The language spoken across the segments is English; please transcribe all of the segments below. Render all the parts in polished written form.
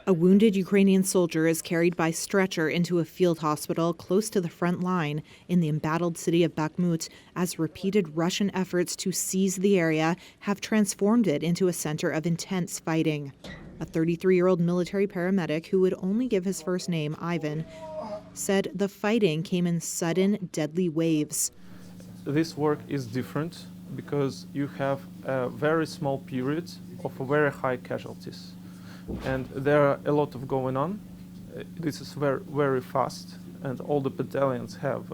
A wounded Ukrainian soldier is carried by stretcher into a field hospital close to the front line in the embattled city of Bakhmut as repeated Russian efforts to seize the area have transformed it into a center of intense fighting. A 33-year-old military paramedic who would only give his first name, Ivan, said the fighting came in sudden, deadly waves. This work is different because you have a very small period of very high casualties. And there are a lot of going on. This is very, very fast, and all the battalions have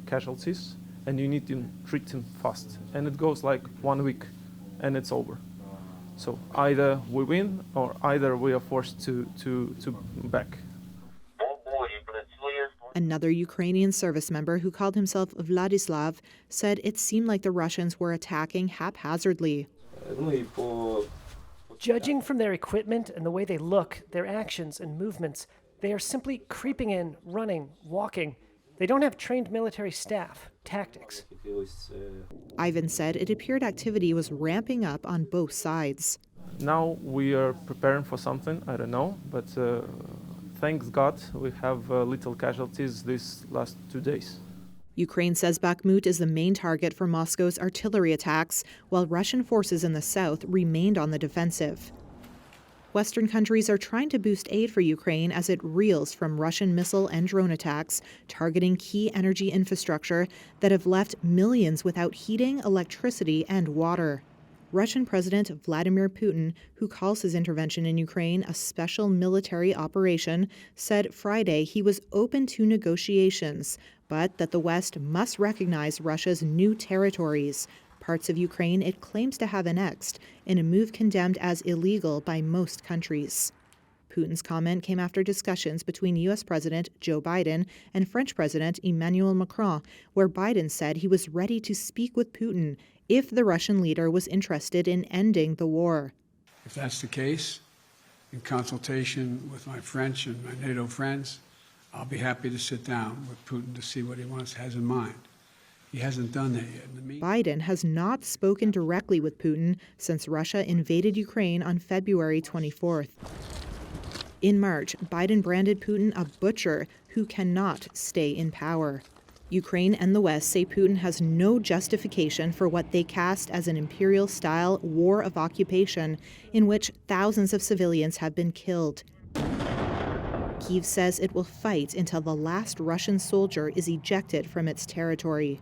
casualties, and you need to treat them fast. And it goes like 1 week, and it's over. So either we win, or either we are forced to back. Another Ukrainian service member who called himself Vladislav said it seemed like the Russians were attacking haphazardly. Judging from their equipment and the way they look, their actions and movements, they are simply creeping in, running, walking. They don't have trained military staff, tactics. Ivan said it appeared activity was ramping up on both sides. Now we are preparing for something, I don't know, but thanks God we have little casualties these last 2 days. Ukraine says Bakhmut is the main target for Moscow's artillery attacks, while Russian forces in the south remained on the defensive. Western countries are trying to boost aid for Ukraine as it reels from Russian missile and drone attacks targeting key energy infrastructure that have left millions without heating, electricity, and water. Russian President Vladimir Putin, who calls his intervention in Ukraine a special military operation, said Friday he was open to negotiations, but that the West must recognize Russia's new territories, parts of Ukraine it claims to have annexed, in a move condemned as illegal by most countries. Putin's comment came after discussions between U.S. President Joe Biden and French President Emmanuel Macron, where Biden said he was ready to speak with Putin if the Russian leader was interested in ending the war. If that's the case, in consultation with my French and my NATO friends, I'll be happy to sit down with Putin to see what he has in mind. He hasn't done that yet. Biden has not spoken directly with Putin since Russia invaded Ukraine on February 24th. In March, Biden branded Putin a butcher who cannot stay in power. Ukraine and the West say Putin has no justification for what they cast as an imperial-style war of occupation in which thousands of civilians have been killed. Kyiv says it will fight until the last Russian soldier is ejected from its territory.